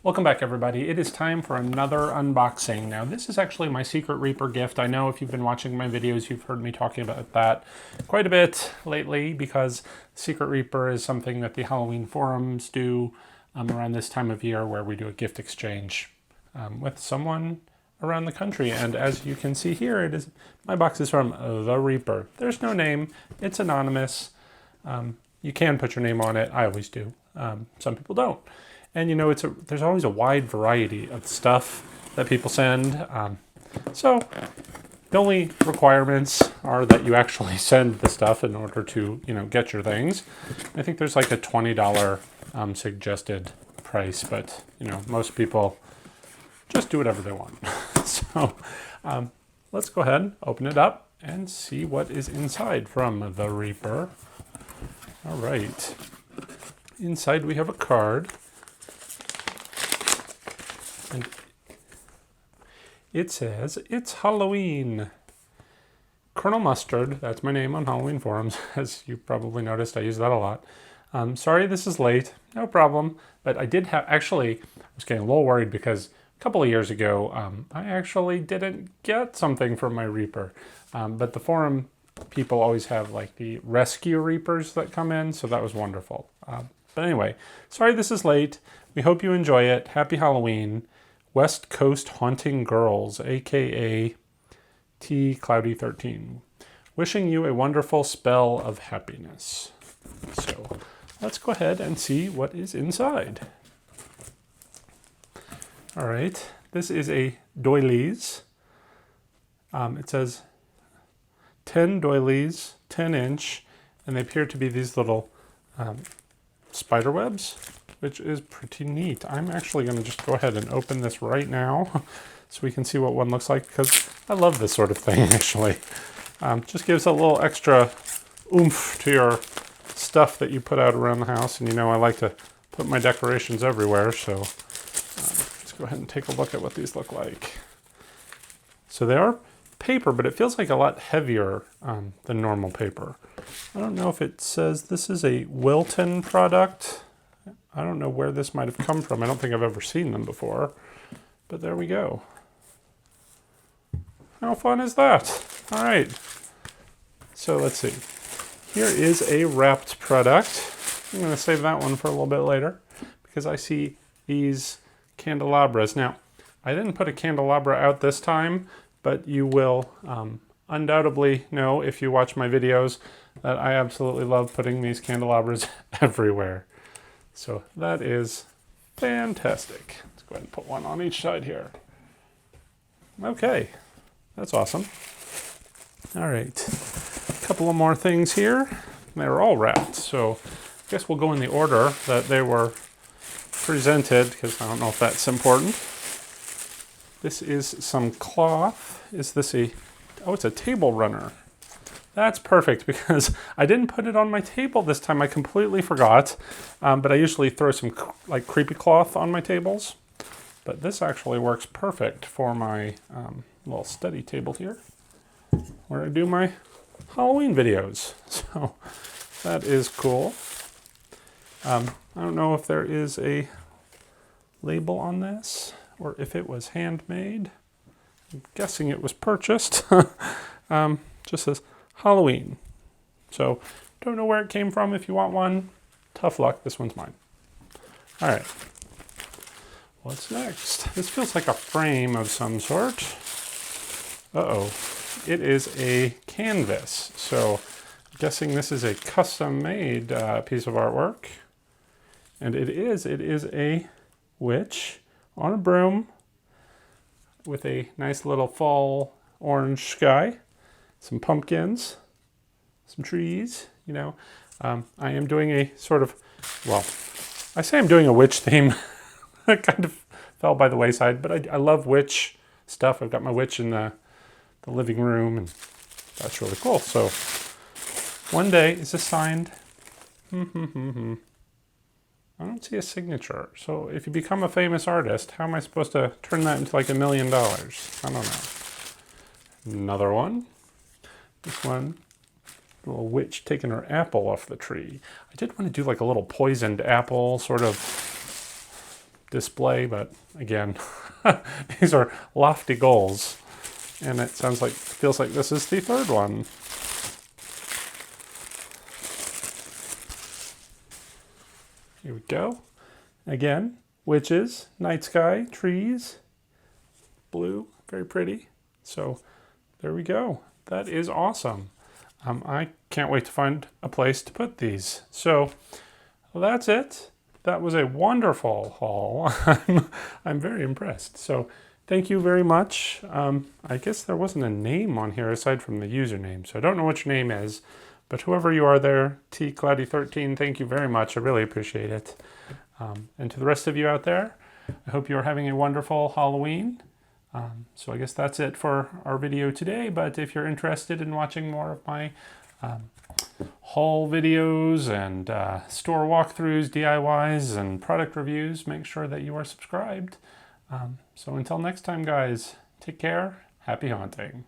Welcome back, everybody. It is time for another unboxing. Now, this is actually my Secret Reaper gift. I know if you've been watching my videos, you've heard me talking about that quite a bit lately because Secret Reaper is something that the Halloween forums do around this time of year where we do a gift exchange with someone around the country. And as you can see here, it is my box is from The Reaper. There's no name. It's anonymous. You can put your name on it. I always do. Some people don't. And you know, there's always a wide variety of stuff that people send. So the only requirements are that you actually send the stuff in order to, get your things. I think there's like a $20 suggested price, but most people just do whatever they want. So let's go ahead, open it up, and see what is inside from The Reaper. All right. Inside we have a card. And it says, "It's Halloween." Colonel Mustard, that's my name on Halloween forums. As you probably noticed, I use that a lot. Sorry this is late. No problem. But I did have, actually, I was getting a little worried because a couple of years ago, I actually didn't get something from my Reaper. But the forum people always have like the rescue Reapers that come in, so that was wonderful. But anyway, sorry this is late. We hope you enjoy it. Happy Halloween. West Coast Haunting Girls, aka T Cloudy 13. Wishing you a wonderful spell of happiness. So let's go ahead and see what is inside. All right, this is a doilies. It says 10 doilies, 10-inch, and they appear to be these little spider webs, which is pretty neat. I'm actually going to just go ahead and open this right now so we can see what one looks like, because I love this sort of thing, actually. Just gives a little extra oomph to your stuff that you put out around the house, and I like to put my decorations everywhere, so let's go ahead and take a look at what these look like. So they are paper, but it feels like a lot heavier than normal paper. I don't know if it says this is a Wilton product. I don't know where this might have come from. I don't think I've ever seen them before, but there we go. How fun is that? All right, so let's see. Here is a wrapped product. I'm going to save that one for a little bit later because I see these candelabras. Now, I didn't put a candelabra out this time, but you will undoubtedly know if you watch my videos that I absolutely love putting these candelabras everywhere. So that is fantastic. Let's go ahead and put one on each side here. Okay, that's awesome. All right, a couple of more things here. They're all wrapped, so I guess we'll go in the order that they were presented, because I don't know if that's important. This is some cloth. Is this it's a table runner. That's perfect because I didn't put it on my table this time. I completely forgot, but I usually throw some like creepy cloth on my tables. But this actually works perfect for my little study table here, where I do my Halloween videos. So that is cool. I don't know if there is a label on this or if it was handmade. I'm guessing it was purchased. Just says Halloween. So don't know where it came from. If you want one, tough luck. This one's mine. All right. What's next? This feels like a frame of some sort. Uh-oh. It is a canvas. So I'm guessing this is a custom-made piece of artwork. And it is a witch on a broom with a nice little fall orange sky. Some pumpkins, some trees, I am doing a sort of, I say I'm doing a witch theme. It kind of fell by the wayside, but I love witch stuff. I've got my witch in the living room, and that's really cool. So one day, is this signed? I don't see a signature. So if you become a famous artist, how am I supposed to turn that into like $1 million? I don't know. Another one. This one, little witch taking her apple off the tree. I did want to do like a little poisoned apple sort of display, but again, these are lofty goals. And it feels like this is the third one. Here we go. Again, witches, night sky, trees, blue, very pretty. So there we go. That is awesome. I can't wait to find a place to put these. So that's it. That was a wonderful haul. I'm very impressed. So thank you very much. I guess there wasn't a name on here aside from the username, so I don't know what your name is, but whoever you are there, tcloudy13, thank you very much. I really appreciate it. And to the rest of you out there, I hope you're having a wonderful Halloween. So I guess that's it for our video today, but if you're interested in watching more of my haul videos and store walkthroughs, DIYs, and product reviews, make sure that you are subscribed. So until next time, guys, take care. Happy haunting.